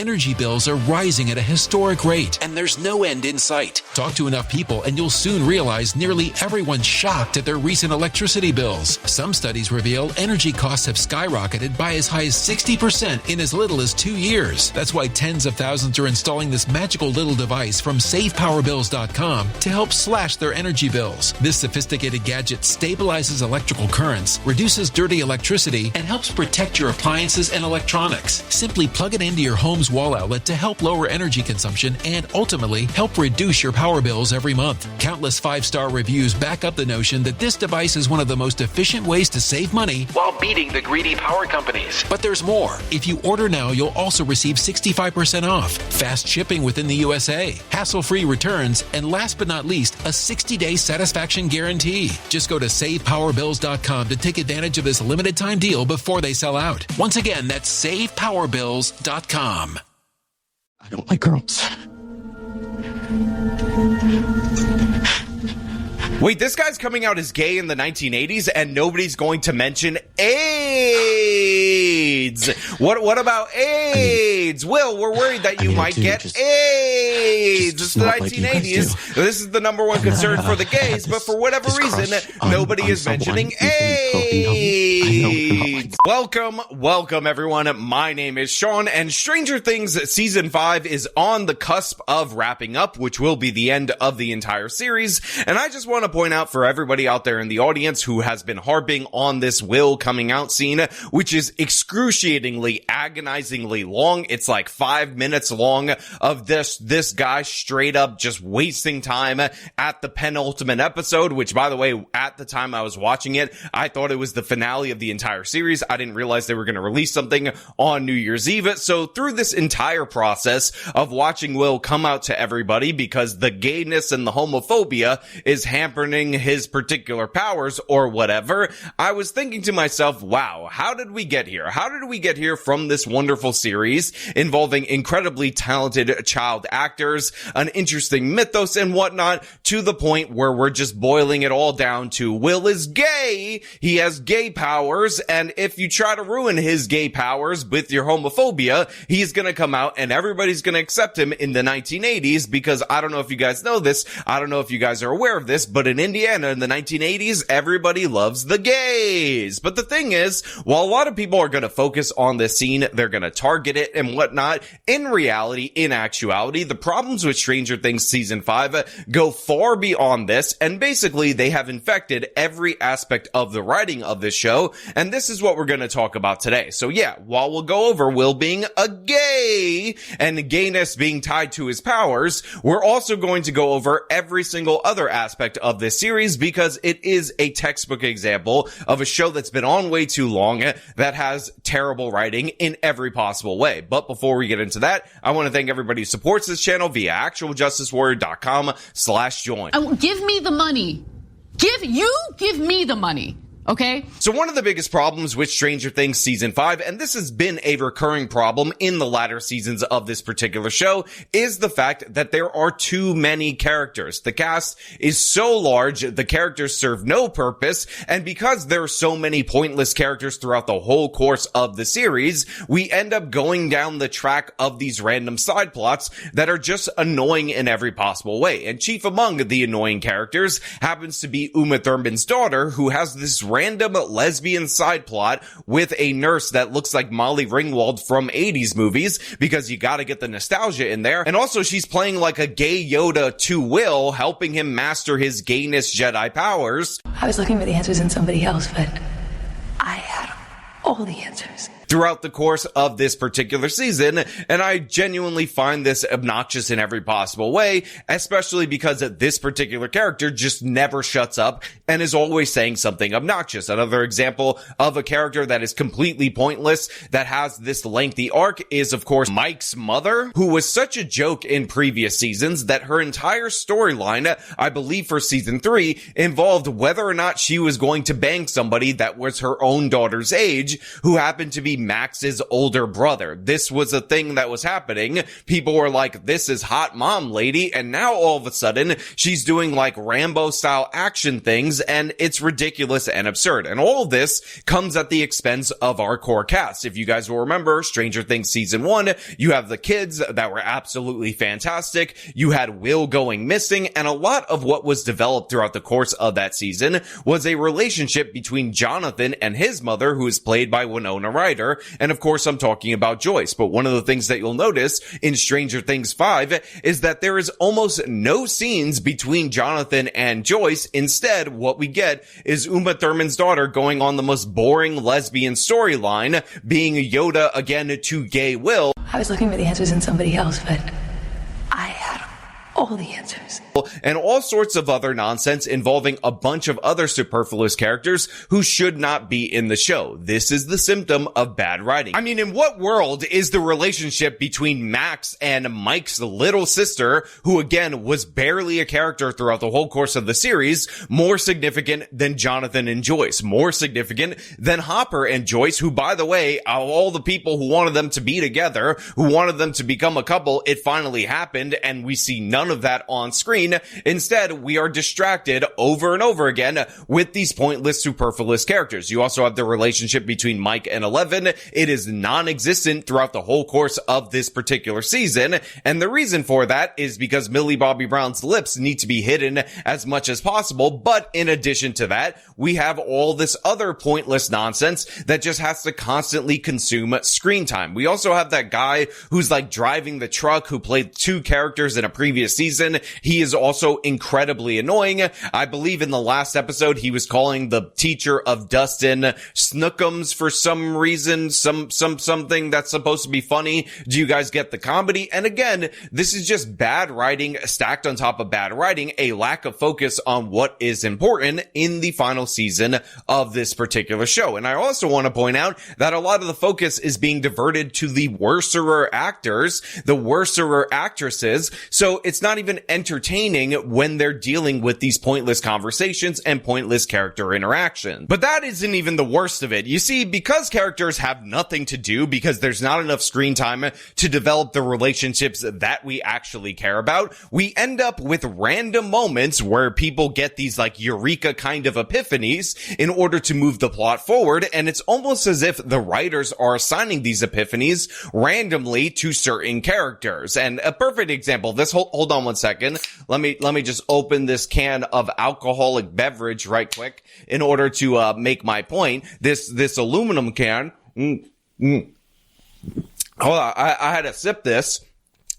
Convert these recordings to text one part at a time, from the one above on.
energy bills are rising at a historic rate, and there's no end in sight. Talk to enough people and you'll soon realize nearly everyone's shocked at their recent electricity bills. Some studies reveal energy costs have skyrocketed by as high as 60% in as little as 2 years. That's why tens of thousands are installing this magical little device from SavePowerBills.com to help slash their energy bills. This sophisticated gadget stabilizes electrical currents, reduces dirty electricity, and helps protect your appliances and electronics. Simply plug it into your home's wall outlet to help lower energy consumption and ultimately help reduce your power bills every month. Countless 5-star reviews back up the notion that this device is one of the most efficient ways to save money while beating the greedy power companies. But there's more. If you order now, you'll also receive 65% off, fast shipping within the USA, hassle-free returns, and last but not least, a 60-day satisfaction guarantee. Just go to SavePowerBills.com to take advantage of this limited time deal before they sell out. Once again, that's SavePowerBills.com. I don't like girls. Wait, this guy's coming out as gay in the 1980s and nobody's going to mention AIDS. What about AIDS? Will, we're worried that you might get AIDS. It's the 1980s. This is the number one concern for the gays, but for whatever reason, nobody is mentioning AIDS. Welcome everyone. My name is Sean, and Stranger Things Season 5 is on the cusp of wrapping up, which will be the end of the entire series, and I just want to point out for everybody out there in the audience who has been harping on this Will coming out scene, which is excruciatingly, agonizingly long. It's like 5 minutes long of this guy straight up just wasting time at the penultimate episode, which, by the way, at the time I was watching it, I thought it was the finale of the entire series. I didn't realize they were going to release something on New Year's Eve. So through this entire process of watching Will come out to everybody because the gayness and the homophobia is hampering his particular powers or whatever, I was thinking to myself, wow, how did we get here? How did we get here from this wonderful series involving incredibly talented child actors, an interesting mythos and whatnot, to the point where we're just boiling it all down to Will is gay, he has gay powers, and if you try to ruin his gay powers with your homophobia, he's gonna come out and everybody's gonna accept him in the 1980s, because I don't know if you guys know this, I don't know if you guys are aware of this, but in Indiana in the 1980s, everybody loves the gays. But the thing is, while a lot of people are going to focus on this scene, they're going to target it and whatnot, in reality, in actuality, the problems with Stranger Things Season 5 go far beyond this, and basically they have infected every aspect of the writing of this show, and this is what we're going to talk about today. So yeah, while we'll go over Will being a gay and gayness being tied to his powers, we're also going to go over every single other aspect of this series, because it is a textbook example of a show that's been on way too long, that has terrible writing in every possible way. But before we get into that, I want to thank everybody who supports this channel via actualjusticewarrior.com/join. Give me the money. Give me the money. Okay? So one of the biggest problems with Stranger Things Season 5, and this has been a recurring problem in the latter seasons of this particular show, is the fact that there are too many characters. The cast is so large, the characters serve no purpose, and because there are so many pointless characters throughout the whole course of the series, we end up going down the track of these random side plots that are just annoying in every possible way. And chief among the annoying characters happens to be Uma Thurman's daughter, who has this random lesbian side plot with a nurse that looks like Molly Ringwald from 80s movies, because you gotta get the nostalgia in there. And also she's playing like a gay Yoda to Will, helping him master his gayness Jedi powers. I was looking for the answers in somebody else, but I had all the answers throughout the course of this particular season, and I genuinely find this obnoxious in every possible way, especially because this particular character just never shuts up and is always saying something obnoxious. Another example of a character that is completely pointless, that has this lengthy arc, is of course Mike's mother, who was such a joke in previous seasons that her entire storyline, I believe for season 3, involved whether or not she was going to bang somebody that was her own daughter's age, who happened to be Max's older brother. This was a thing that was happening. People were like, this is hot mom lady, and now all of a sudden she's doing like Rambo style action things, and it's ridiculous and absurd. And all of this comes at the expense of our core cast. If you guys will remember Stranger Things season 1, you have the kids that were absolutely fantastic. You had Will going missing, and a lot of what was developed throughout the course of that season was a relationship between Jonathan and his mother, who is played by Winona Ryder. And of course, I'm talking about Joyce. But one of the things that you'll notice in Stranger Things 5 is that there is almost no scenes between Jonathan and Joyce. Instead, what we get is Uma Thurman's daughter going on the most boring lesbian storyline, being Yoda again to gay Will. I was looking for the answers in somebody else, but I had all the answers. And all sorts of other nonsense involving a bunch of other superfluous characters who should not be in the show. This is the symptom of bad writing. I mean, in what world is the relationship between Max and Mike's little sister, who again was barely a character throughout the whole course of the series, more significant than Jonathan and Joyce, more significant than Hopper and Joyce, who, by the way, of all the people who wanted them to be together, who wanted them to become a couple, it finally happened, and we see none of that on screen. Instead, we are distracted over and over again with these pointless, superfluous characters. You also have the relationship between Mike and Eleven. It is non-existent throughout the whole course of this particular season, and the reason for that is because Millie Bobby Brown's lips need to be hidden as much as possible, but in addition to that, we have all this other pointless nonsense that just has to constantly consume screen time. We also have that guy who's like driving the truck who played 2 characters in a previous season. He is also incredibly annoying. I believe in the last episode, he was calling the teacher of Dustin Snookums for some reason, something that's supposed to be funny. Do you guys get the comedy? And again, this is just bad writing stacked on top of bad writing, a lack of focus on what is important in the final season of this particular show. And I also want to point out that a lot of the focus is being diverted to the worserer actors, the worserer actresses. So it's not even entertaining when they're dealing with these pointless conversations and pointless character interaction. But that isn't even the worst of it. You see, because characters have nothing to do, because there's not enough screen time to develop the relationships that we actually care about, we end up with random moments where people get these like eureka kind of epiphanies in order to move the plot forward, and it's almost as if the writers are assigning these epiphanies randomly to certain characters. And a perfect example of this, hold on one second. Let me just open this can of alcoholic beverage right quick in order to make my point. This aluminum can. Hold on, I had to sip this.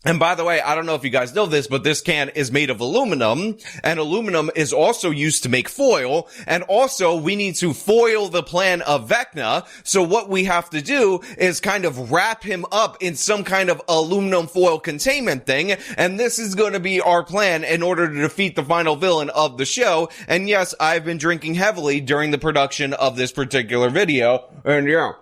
And by the way, I don't know if you guys know this, but this can is made of aluminum, and aluminum is also used to make foil, and also we need to foil the plan of Vecna, so what we have to do is kind of wrap him up in some kind of aluminum foil containment thing, and this is going to be our plan in order to defeat the final villain of the show. And yes, I've been drinking heavily during the production of this particular video, and yeah.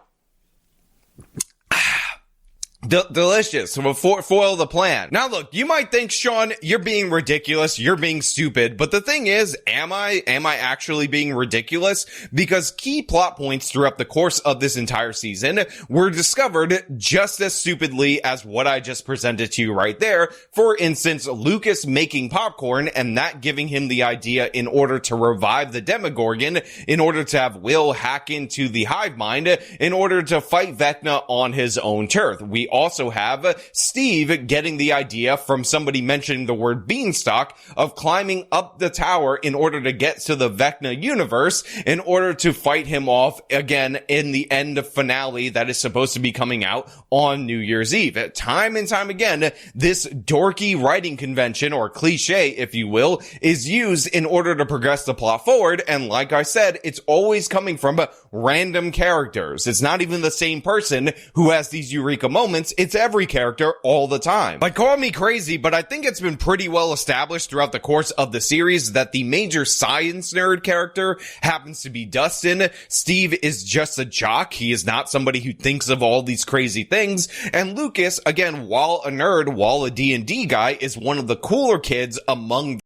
Delicious. We'll foil the plan. Now look, you might think, Sean, you're being ridiculous, you're being stupid, but the thing is, am I actually being ridiculous? Because key plot points throughout the course of this entire season were discovered just as stupidly as what I just presented to you right there. For instance, Lucas making popcorn and that giving him the idea in order to revive the Demogorgon, in order to have Will hack into the hive mind, in order to fight Vecna on his own turf. We also have Steve getting the idea from somebody mentioning the word beanstalk of climbing up the tower in order to get to the Vecna universe in order to fight him off again in the end finale that is supposed to be coming out on New Year's Eve. Time and time again, this dorky writing convention, or cliche if you will, is used in order to progress the plot forward, and like I said, it's always coming from random characters. It's not even the same person who has these eureka moments. It's every character all the time. Like, call me crazy, but I think it's been pretty well established throughout the course of the series that the major science nerd character happens to be Dustin. Steve is just a jock. He is not somebody who thinks of all these crazy things. And Lucas, again, while a nerd, while a D&D guy, is one of the cooler kids among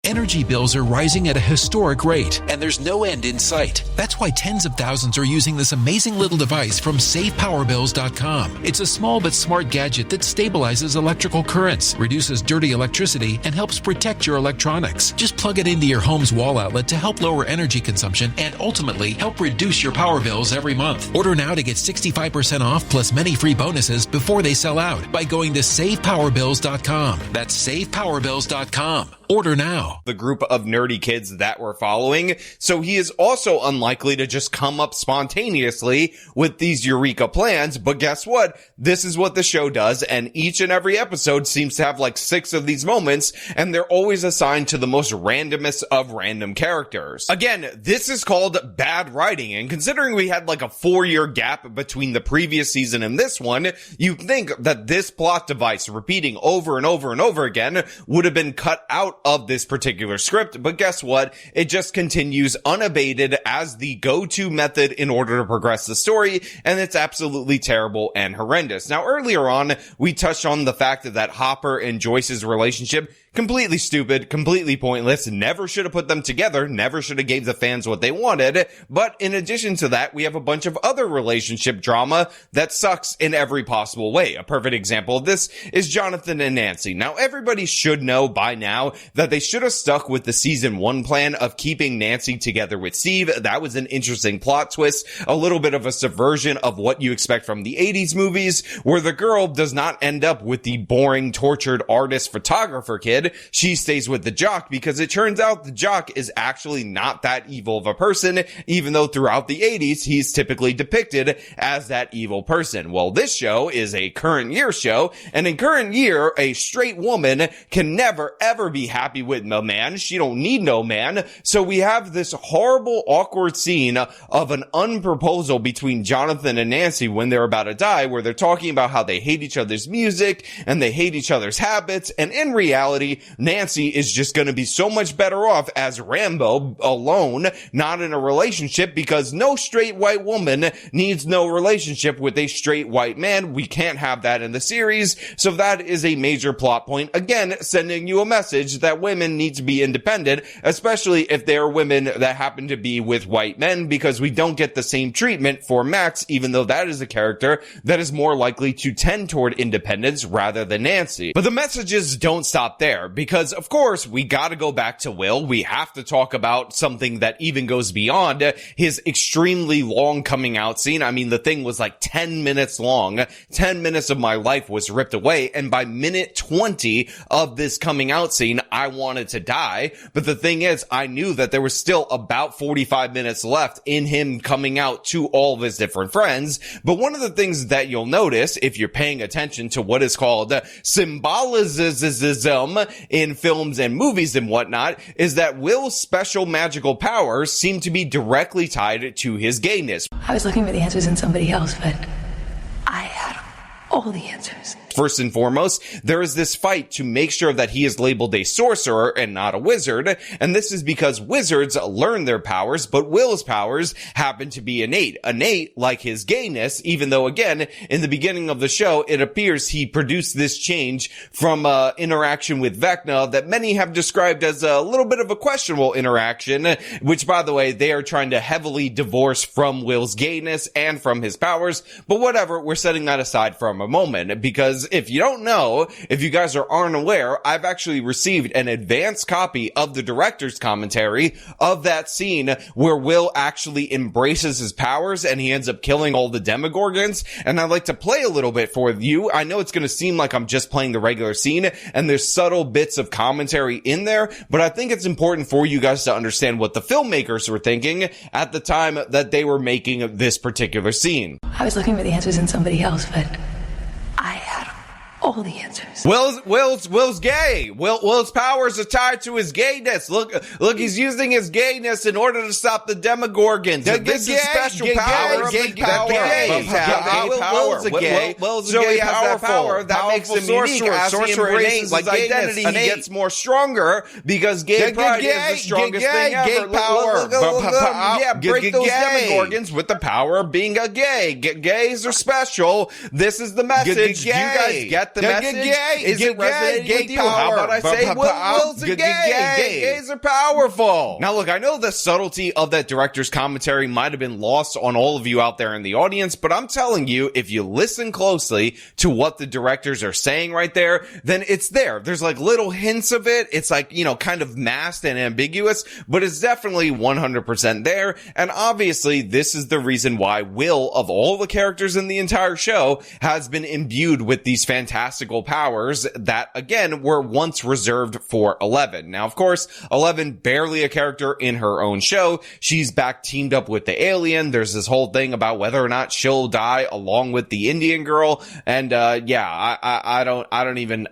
Energy bills are rising at a historic rate, and there's no end in sight. That's why tens of thousands are using this amazing little device from SavePowerBills.com. It's a small but smart gadget that stabilizes electrical currents, reduces dirty electricity, and helps protect your electronics. Just plug it into your home's wall outlet to help lower energy consumption and ultimately help reduce your power bills every month. Order now to get 65% off plus many free bonuses before they sell out by going to SavePowerBills.com. That's SavePowerBills.com. Order now. The group of nerdy kids that we're following, so he is also unlikely to just come up spontaneously with these eureka plans. But guess what? This is what the show does, and each and every episode seems to have like 6 of these moments, and they're always assigned to the most randomest of random characters. Again, this is called bad writing, and considering we had like a 4-year gap between the previous season and this one, you'd think that this plot device repeating over and over and over again would have been cut out of this particular script, but guess what? It just continues unabated as the go-to method in order to progress the story, and it's absolutely terrible and horrendous. Now, earlier on, we touched on the fact that Hopper and Joyce's relationship completely stupid, completely pointless, never should have put them together, never should have gave the fans what they wanted. But in addition to that, we have a bunch of other relationship drama that sucks in every possible way. A perfect example of this is Jonathan and Nancy. Now, everybody should know by now that they should have stuck with the season 1 plan of keeping Nancy together with Steve. That was an interesting plot twist, a little bit of a subversion of what you expect from the 80s movies, where the girl does not end up with the boring, tortured artist photographer kid. She stays with the jock because it turns out the jock is actually not that evil of a person, even though throughout the 80s he's typically depicted as that evil person. Well, this show is a current year show, and in current year, a straight woman can never ever be happy with no man. She don't need no man. So we have this horrible, awkward scene of an unproposal between Jonathan and Nancy when they're about to die, where they're talking about how they hate each other's music and they hate each other's habits, and in reality, Nancy is just going to be so much better off as Rambo, alone, not in a relationship, because no straight white woman needs no relationship with a straight white man. We can't have that in the series, so that is a major plot point. Again, sending you a message that women need to be independent, especially if they are women that happen to be with white men, because we don't get the same treatment for Max, even though that is a character that is more likely to tend toward independence rather than Nancy. But the messages don't stop there, because of course we gotta go back to Will. We have to talk about something that even goes beyond his extremely long coming out scene. I mean, the thing was like 10 minutes long. 10 minutes of my life was ripped away, and by minute 20 of this coming out scene, I wanted to die. But the thing is, I knew that there was still about 45 minutes left in him coming out to all of his different friends. But one of the things that you'll notice, if you're paying attention to what is called symbolism in films and movies and whatnot, is that Will's special magical powers seem to be directly tied to his gayness. I was looking for the answers in somebody else, but I had all the answers. First and foremost, there is this fight to make sure that he is labeled a sorcerer and not a wizard, and this is because wizards learn their powers, but Will's powers happen to be innate like his gayness, even though, again, in the beginning of the show, it appears he produced this change from interaction with Vecna that many have described as a little bit of a questionable interaction, which, by the way, they are trying to heavily divorce from Will's gayness and from his powers, but whatever, we're setting that aside for a moment, because if you don't know, if you guys aren't aware, I've actually received an advanced copy of the director's commentary of that scene where Will actually embraces his powers and he ends up killing all the Demogorgons, and I'd like to play a little bit for you. I know it's going to seem like I'm just playing the regular scene, and there's subtle bits of commentary in there, but I think it's important for you guys to understand what the filmmakers were thinking at the time that they were making this particular scene. I was looking for the answers in somebody else, but I had all the answers. Will's gay. Will's powers are tied to his gayness. Look, he's using his gayness in order to stop the Demogorgons. This is special power. Will's a gay. So he has that power that makes him unique. As he embraces his identity, he gets more stronger because gay pride is the strongest thing ever. Yeah, break those Demogorgons with the power of being a gay. Gays are special. This is the message. You guys get the message? Is it resonating with you? How about I say Will's a gay? Gays are powerful. Now look, I know the subtlety of that director's commentary might have been lost on all of you out there in the audience, but I'm telling you, if you listen closely to what the directors are saying right there, then it's there. There's like little hints of it. It's like, you know, kind of masked and ambiguous, but it's definitely 100% there. And obviously, this is the reason why Will, of all the characters in the entire show, has been imbued with these fantastical powers that, again, were once reserved for Eleven. Now, of course, Eleven, barely a character in her own show. She's back teamed up with the alien. There's this whole thing about whether or not she'll die along with the Indian girl. And, I don't even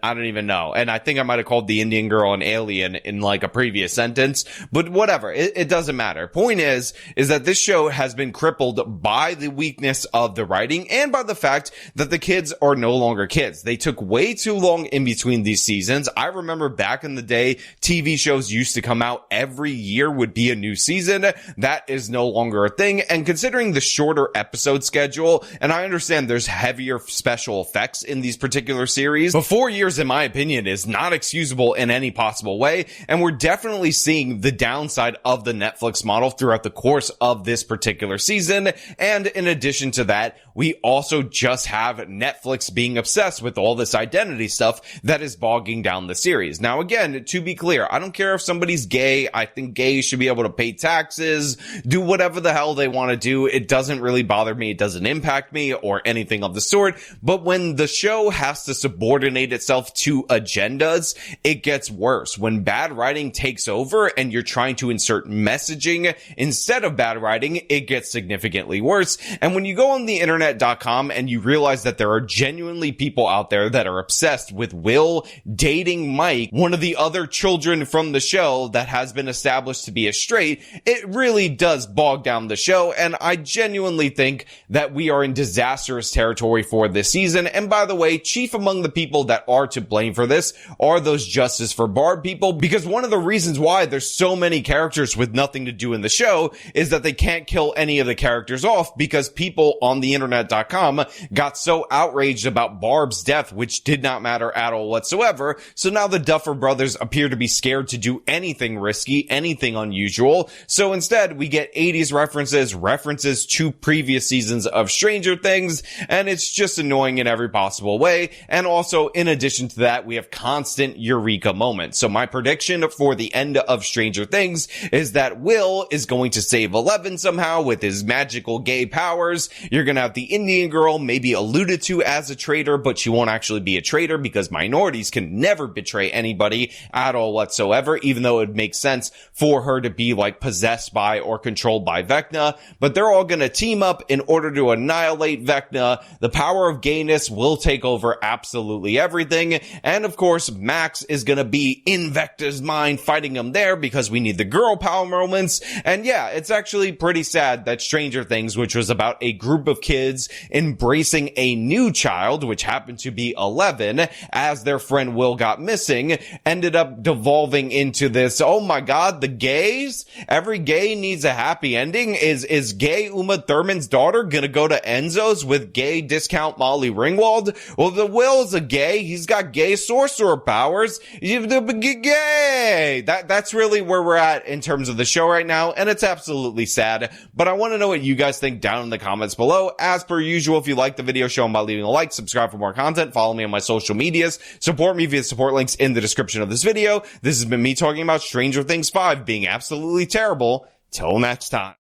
know. And I think I might have called the Indian girl an alien in like a previous sentence, but whatever. It doesn't matter. Point is that this show has been crippled by the weakness of the writing and by the fact that the kids are no longer kids. They took way too long in between these seasons. I remember back in the day, TV shows used to come out every year would be a new season. That is no longer a thing. And considering the shorter episode schedule, and I understand there's heavier special effects in these particular series, but 4 years, in my opinion, is not excusable in any possible way. And we're definitely seeing the downside of the Netflix model throughout the course of this particular season. And in addition to that, we also just have Netflix being obsessed with all this identity stuff that is bogging down the series. Now, again, to be clear, I don't care if somebody's gay. I think gays should be able to pay taxes, do whatever the hell they want to do. It doesn't really bother me. It doesn't impact me or anything of the sort. But when the show has to subordinate itself to agendas, it gets worse. When bad writing takes over and you're trying to insert messaging instead of bad writing, it gets significantly worse. And when you go on the internet.com and you realize that there are genuinely people out there that are obsessed with Will dating Mike, one of the other children from the show that has been established to be a straight, it really does bog down the show. And I genuinely think that we are in disastrous territory for this season. And by the way, chief among the people that are to blame for this are those Justice for Barb people, because one of the reasons why there's so many characters with nothing to do in the show is that they can't kill any of the characters off because people on the internet.com got so outraged about Barb's death, which did not matter at all whatsoever. So now the Duffer Brothers appear to be scared to do anything risky, anything unusual. So instead, we get 80s references to previous seasons of Stranger Things, and it's just annoying in every possible way. And also, in addition to that, we have constant eureka moments. So my prediction for the end of Stranger Things is that Will is going to save Eleven somehow with his magical gay powers. You're gonna have the Indian girl maybe alluded to as a traitor, but she won't actually be a traitor because minorities can never betray anybody at all whatsoever, even though it makes sense for her to be like possessed by or controlled by Vecna. But they're all gonna team up in order to annihilate Vecna. The power of gayness will take over absolutely everything. And of course, Max is gonna be in Vecna's mind fighting him there because we need the girl power moments. And yeah, it's actually pretty sad that Stranger Things, which was about a group of kids embracing a new child, which happened to be 11, as their friend Will got missing, ended up devolving into this, oh my god, the gays? Every gay needs a happy ending? Is gay Uma Thurman's daughter gonna go to Enzo's with gay discount Molly Ringwald? Well, the Will's a gay. He's got gay sorcerer powers. Gay! That's really where we're at in terms of the show right now, and it's absolutely sad. But I want to know what you guys think down in the comments below. As per usual, if you like the video, show them by leaving a like, subscribe for more content, follow me on my social medias, support me via support links in the description of this video. This has been me talking about Stranger Things 5 being absolutely terrible. Till next time.